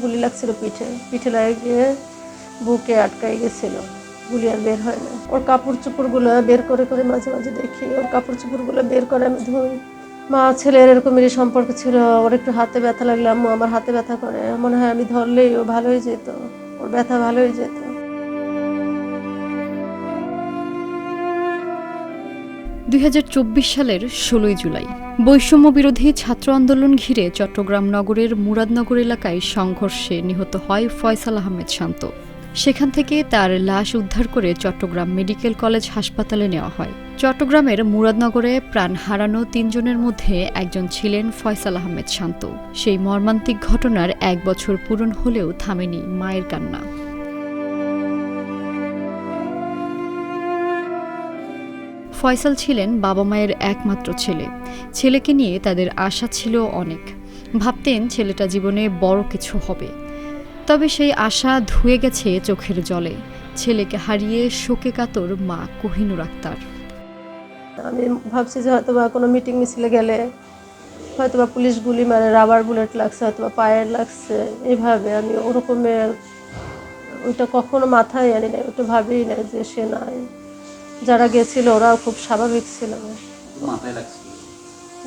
গুলি লাগছিল পিঠে, পিঠে লাগে গিয়ে বুকে আটকাই গেছিল, গুলি আর বের হয় না। ওর কাপড় চোপড়গুলো বের করে করে মাঝে মাঝে দেখি, ওর কাপড় চোপড়গুলো বের করে আমি ধুই। মা ছেলের এরকমেরই সম্পর্ক ছিল। ওর একটু হাতে ব্যথা লাগলে আম্মু আমার হাতে ব্যথা করে, মনে হয় আমি ধরলেই ও ভালো হয়ে যেত, ওর ব্যথা ভালো হয়ে যেত। 2024 সালের 16 জুলাই বৈষম্য বিরোধী ছাত্র আন্দোলন ঘিরে চট্টগ্রাম নগরের মুরাদনগর এলাকায় সংঘর্ষে নিহত হয় ফয়সাল আহমেদ শান্ত। সেখান থেকে তার লাশ উদ্ধার করে চট্টগ্রাম মেডিকেল কলেজ হাসপাতালে নেওয়া হয়। চট্টগ্রামের মুরাদনগরে প্রাণ হারানো 3 জনের মধ্যে একজন ছিলেন ফয়সাল আহমেদ শান্ত। সেই মর্মান্তিক ঘটনার 1 বছর পূরণ হলেও থামেনি মায়ের কান্না। ফয়সাল ছিলেন বাবা মায়ের একমাত্র ছেলে। ছেলেকে নিয়ে তাদের আশা ছিল অনেক। ভাবতেন ছেলেটা জীবনে বড় কিছু হবে। তবে সেই আশা ধুয়ে গেছে চোখের জলে। ছেলেকে হারিয়ে শোকে কাতর মা কোহিনুর আক্তার। আমি ভাবছি যে হয়তো বা কোনো মিটিং মিছিলে গেলে হয়তো বা পুলিশ গুলি মারে, রাবার বুলেট লাগছে, হয়তো বা পায়ে লাগছে, এইভাবে আমি ওরকমের ওইটা কখনো মাথায় আনি নাই, ওটা ভাবেই নাই যে সে নাই। যারা গেছিল ওরাও খুব স্বাভাবিক ছিল।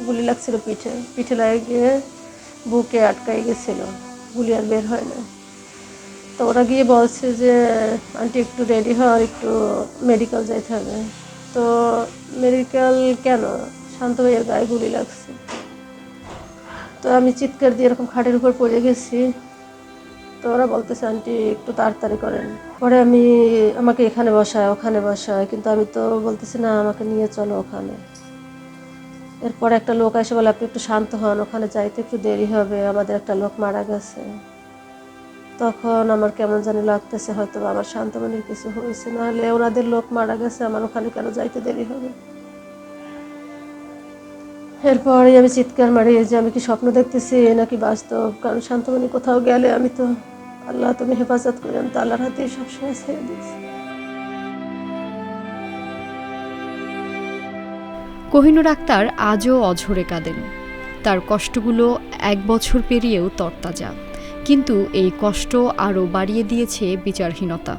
গুলি লাগছিল পিঠে, পিঠে লাগে গিয়ে বুকে আটকাই গেছিল, গুলি আর বের হয় না। তো ওরা গিয়ে বলছে যে আন্টি একটু রেডি হওয়ার, একটু মেডিকেল যাইতে হবে। তো মেডিকেল কেন? শান্ত ভাইয়ের গায়ে গুলি লাগছে। তো আমি চিৎকার দিয়ে এরকম খাটের উপর পড়ে গেছি। তো ওরা বলতেছে আন্টি একটু তাড়াতাড়ি করেন। পরে আমাকে এখানে বসায়, ওখানে বসায়, কিন্তু আমি তো বলতেছি না আমাকে নিয়ে চলো ওখানে। এরপর একটা লোক এসে বলে আপনি একটু শান্ত হন, ওখানে যাইতে একটু দেরি হবে, আমাদের একটা লোক মারা গেছে। তখন আমার কেমন জানি লাগতেছে হয়তো আমার শান্তমণির কিছু হয়েছে, নাহলে ওনাদের লোক মারা গেছে, আমার ওখানে কেন যাইতে দেরি হবে। এরপরে আমি চিৎকার মারি যে আমি কি স্বপ্ন দেখতেছি নাকি বাস্তব, কারণ শান্তমণি কোথাও গেলে আমি তো আল্লাহ তুমি হেফাজত করেন, তো আল্লাহর হাতেই সবসময় ছেড়ে দিয়েছি। কোহিনুর আক্তার আজও অঝরে কাঁদেন। তার কষ্টগুলো 1 বছর পেরিয়েও তরতাজা। কিন্তু এই কষ্ট আরও বাড়িয়ে দিয়েছে বিচারহীনতা।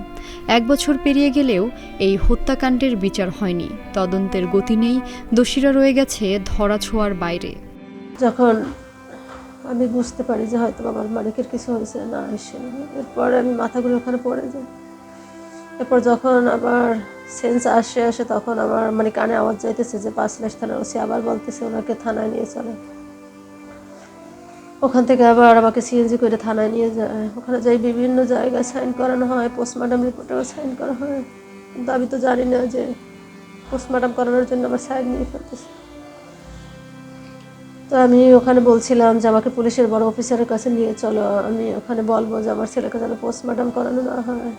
1 বছর পেরিয়ে গেলেও এই হত্যাকাণ্ডের বিচার হয়নি। তদন্তের গতি নেই, দোষীরা রয়ে গেছে ধরাছোঁয়ার বাইরে। যখন আমি বুঝতে পারি যে হয়তো আমার মালিকের কিছু হয়েছে না এসে, এরপর আমি মাথা ঘুরে ওখানে পড়ে যাই। এরপর যখন আবার সেন্স আসে তখন আমার কানে আওয়াজ যাইতেছে যে 5 লাখ থানার ওসি আবার বলতেছে ওনাকে থানায় নিয়ে চলে। ওখান থেকে আবার আমাকে সিএনজি করে থানায় নিয়ে যায়। ওখানে যাই বিভিন্ন জায়গায় সাইন করানো হয়, পোস্টমর্টম রিপোর্টেও সাইন করা হয়, কিন্তু আমি তো জানি না যে পোস্টমর্টম করানোর জন্য আমার সাইন নিয়ে ফেলতেছে। তো আমি ওখানে বলছিলাম যে আমাকে পুলিশের বড় অফিসারের কাছে নিয়ে চলো, আমি ওখানে বলবো যে আমার ছেলেকে যেন পোস্টমর্টম করানো না হয়।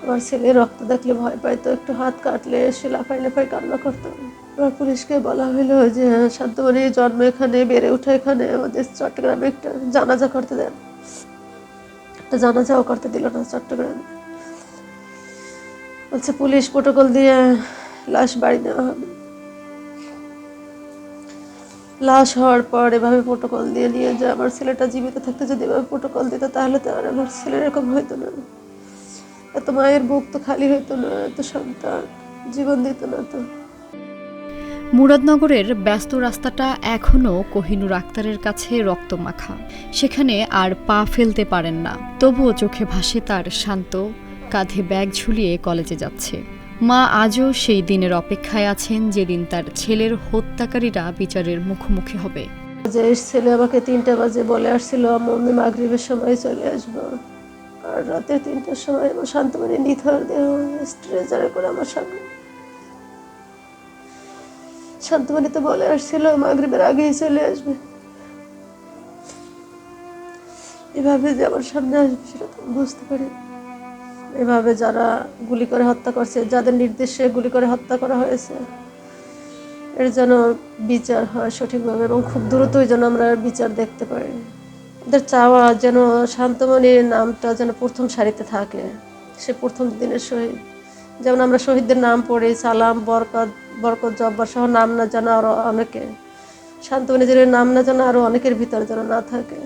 আমার ছেলে রক্ত দেখলে ভয় পাইতো, একটু হাত কাটলে এসে লাফাই লাফাই কান্না করতো। এবার পুলিশকে বলা হলো যে শান্তমণি জন্ম এখানে, বেড়ে ওঠা এখানে, আমাদের চট্টগ্রামে একটা জানাজা করতে দেন। একটা জানাজাও করতে দিল না চট্টগ্রামে। বলছে পুলিশ প্রোটোকল দিয়ে লাশ বাড়ি নেওয়া হবে। লাশ হওয়ার পর এভাবে প্রোটোকল দিয়ে নিয়ে যায়। আমার ছেলেটা জীবিত থাকতে যদি এভাবে প্রোটোকল দিত তাহলে তো আর আমার ছেলের এরকম হইতো না। এত মায়ের বুক তো খালি হইতো না, এত সন্তান জীবন দিত না। তো মুরাদনগরের ব্যস্ত রাস্তাটা এখনও কোহিনুর আক্তারের কাছে রক্তমাখা। সেখানে আর পা ফেলতে পারেন না। তবুও চোখে ভাসে তার শান্ত, কাঁধে ব্যাগ ঝুলিয়ে কলেজে যাচ্ছে। মা আজও সেই দিনের অপেক্ষায় আছেন যেদিন তার ছেলের হত্যাকারীরা বিচারের মুখোমুখি হবে। যে ছেলে আমাকে 3টা বাজে বলে আসছিল আমি মাগরিবের সময় চলে আসবো, আর রাতে 3টার সময় আমার শান্তমণি নিথর দেহ স্ট্রেচারে করে আমার সামনে। শান্তমণি তো বলে আসছিল মাগরিবের আগেই চলে আসবে। এভাবে যে আমার সামনে আসবে সেটা তো বুঝতে পারি। এভাবে যারা গুলি করে হত্যা করছে, যাদের নির্দেশে গুলি করে হত্যা করা হয়েছে, এর যেন বিচার হয় সঠিকভাবে এবং খুব দ্রুতই যেন আমরা বিচার দেখতে পারি। ওদের চাওয়া যেন শান্তমণির নামটা যেন প্রথম সারিতে থাকে, সে প্রথম দিনের শহীদ। যেমন আমরা শহীদদের নাম পড়ি, সালাম, বরকত, বরকত, জব্বার সহ নাম না যেন আরও অনেকে, শান্তমণি যেন নাম না যেন আরও অনেকের ভিতরে যেন না থাকে।